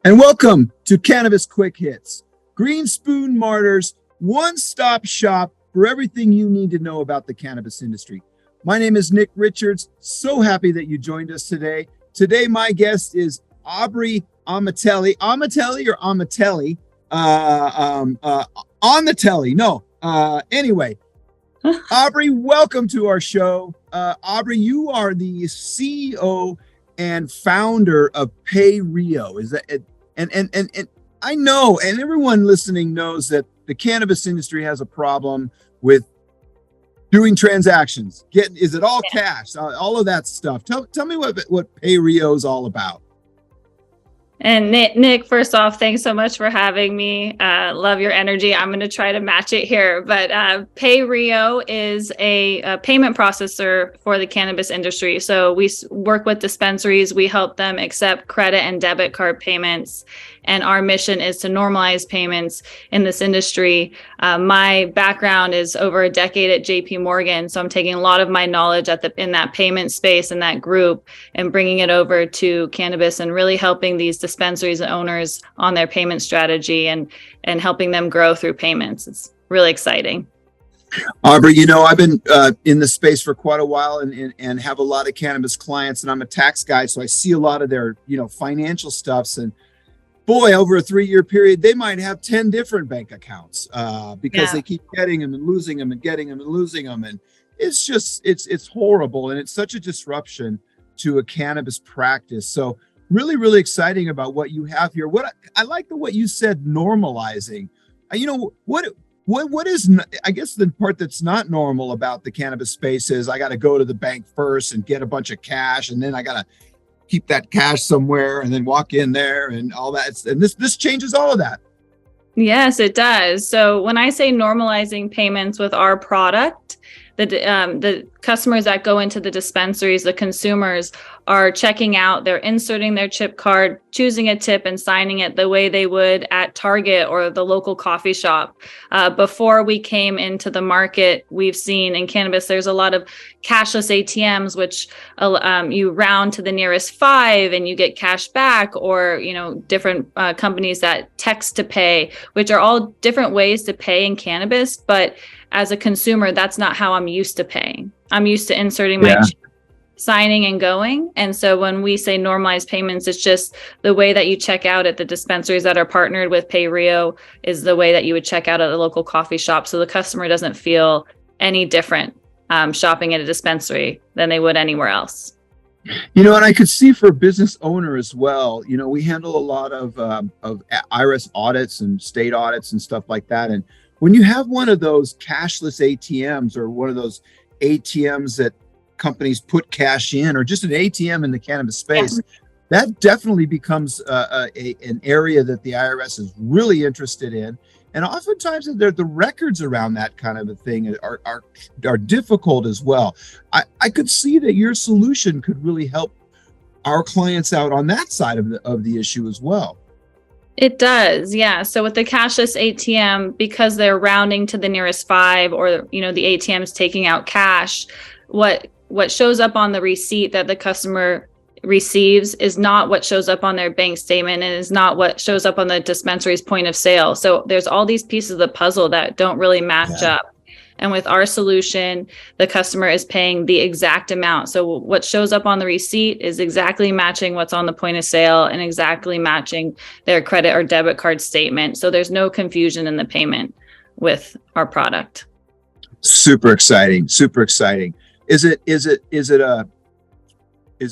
And welcome to Cannabis Quick Hits, Green Spoon Martyrs, one-stop shop for everything you need to know about the cannabis industry. My name is Nick Richards. So happy that you joined us today. Today, my guest is Aubrey Amatelli. Amatelli or Amatelli? On the telly. No. Anyway, Aubrey, welcome to our show. Aubrey, you are the CEO and founder of Pay Rio. Is that it? And I know, and everyone listening knows that the cannabis industry has a problem with doing transactions. Is it all cash? All of that stuff. Tell me what Pay Rio is all about. And Nick, first off, thanks so much for having me. Love your energy. I'm going to try to match it here. But Pay Rio is a payment processor for the cannabis industry. So we work with dispensaries. We help them accept credit and debit card payments. And our mission is to normalize payments in this industry. My background is over a decade at JP Morgan. So I'm taking a lot of my knowledge in that payment space and that group and bringing it over to cannabis and really helping these dispensaries and owners on their payment strategy and helping them grow through payments. It's really exciting. Aubrey, I've been in the space for quite a while and have a lot of cannabis clients, and I'm a tax guy, so I see a lot of their, financial stuffs. And boy, over a 3-year period, they might have 10 different bank accounts because they keep getting them and losing them and getting them and losing them. And it's just, it's horrible. And it's such a disruption to a cannabis practice. So really, really exciting about what you have here. What I like what you said, normalizing. What is, I guess the part that's not normal about the cannabis space is I got to go to the bank first and get a bunch of cash, and then I got to keep that cash somewhere and then walk in there and all that. And this changes all of that. Yes, it does. So when I say normalizing payments with our product, the customers that go into the dispensaries, the consumers are checking out, they're inserting their chip card, choosing a tip and signing it the way they would at Target or the local coffee shop. Before we came into the market, we've seen in cannabis, there's a lot of cashless ATMs, which you round to the nearest 5 and you get cash back, or, different companies that text to pay, which are all different ways to pay in cannabis. But as a consumer, that's not how I'm used to paying. I'm used to inserting my chip, signing and going. And so when we say normalized payments, it's just the way that you check out at the dispensaries that are partnered with Pay Rio is the way that you would check out at a local coffee shop. So the customer doesn't feel any different shopping at a dispensary than they would anywhere else. And I could see for a business owner as well, we handle a lot of IRS audits and state audits and stuff like that. And when you have one of those cashless ATMs or one of those ATMs that companies put cash in, or just an ATM in the cannabis space, that definitely becomes an area that the IRS is really interested in. And oftentimes the records around that kind of a thing are difficult as well. I could see that your solution could really help our clients out on that side of the issue as well. It does, yeah. So with the cashless ATM, because they're rounding to the nearest 5, or the ATM's taking out cash, what shows up on the receipt that the customer receives is not what shows up on their bank statement, and is not what shows up on the dispensary's point of sale. So there's all these pieces of the puzzle that don't really match up. And with our solution, the customer is paying the exact amount. So what shows up on the receipt is exactly matching what's on the point of sale and exactly matching their credit or debit card statement. So there's no confusion in the payment with our product. Super exciting. Super exciting. Is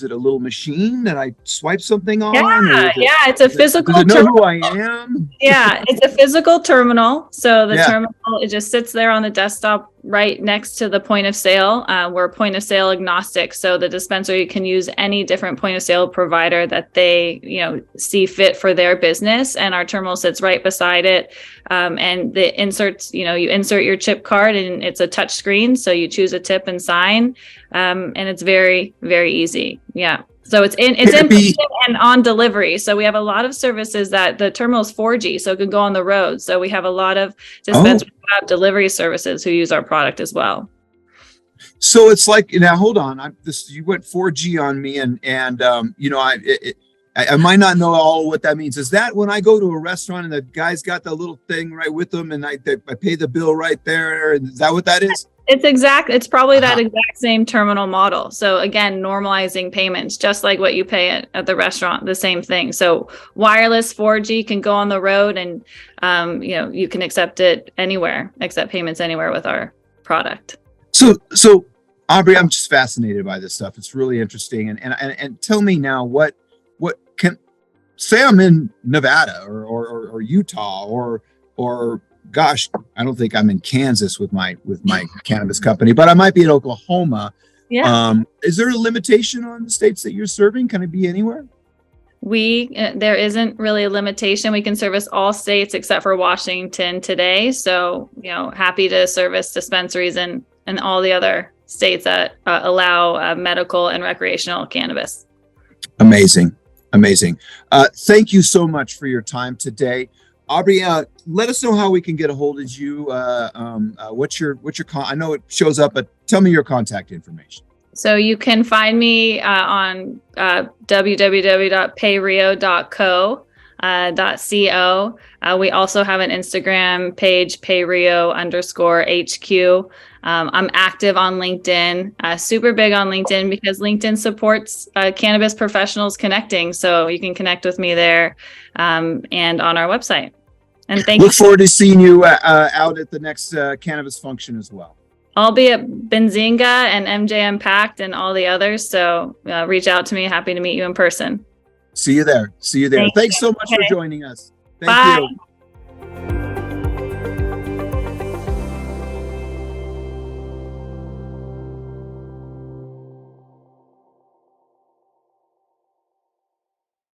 it a little machine that I swipe something on? It's a physical terminal. Does it know who I am? Yeah, it's a physical terminal. So the terminal, it just sits there on the desktop right next to the point of sale. We're point of sale agnostic. So the dispensary can use any different point of sale provider that they, see fit for their business. And our terminal sits right beside it. And the inserts, you insert your chip card and it's a touch screen. So you choose a tip and sign. And it's very, very easy. Yeah. So it's in and on delivery. So we have a lot of services that the terminal is 4G, so it can go on the road. So we have a lot of dispensaries who have delivery services who use our product as well. So it's like, now hold on, you went 4G on me, and I might not know all what that means. Is that when I go to a restaurant and the guy's got the little thing right with them and I pay the bill right there? Is that what that is? It's probably that exact same terminal model. So again, normalizing payments, just like what you pay at the restaurant, the same thing. So wireless 4G can go on the road and, you can accept payments anywhere with our product. So Aubrey, I'm just fascinated by this stuff. It's really interesting. And tell me now, what can, say I'm in Nevada or Utah or gosh, I don't think I'm in Kansas with my cannabis company, but I might be in Oklahoma. Yeah. Is there a limitation on the states that you're serving? Can it be anywhere? There isn't really a limitation. We can service all states except for Washington today. So, happy to service dispensaries in all the other states that allow medical and recreational cannabis. Amazing. Thank you so much for your time today. Aubrey, let us know how we can get a hold of you. What's your I know it shows up, but tell me your contact information. So you can find me on www.payrio.co. We also have an Instagram page, payrio_HQ. I'm active on LinkedIn, super big on LinkedIn because LinkedIn supports cannabis professionals connecting. So you can connect with me there and on our website. And look forward to seeing you out at the next cannabis function as well. I'll be at Benzinga and MJ Unpacked and all the others. So reach out to me. Happy to meet you in person. See you there. Thanks so much for joining us. Thank you.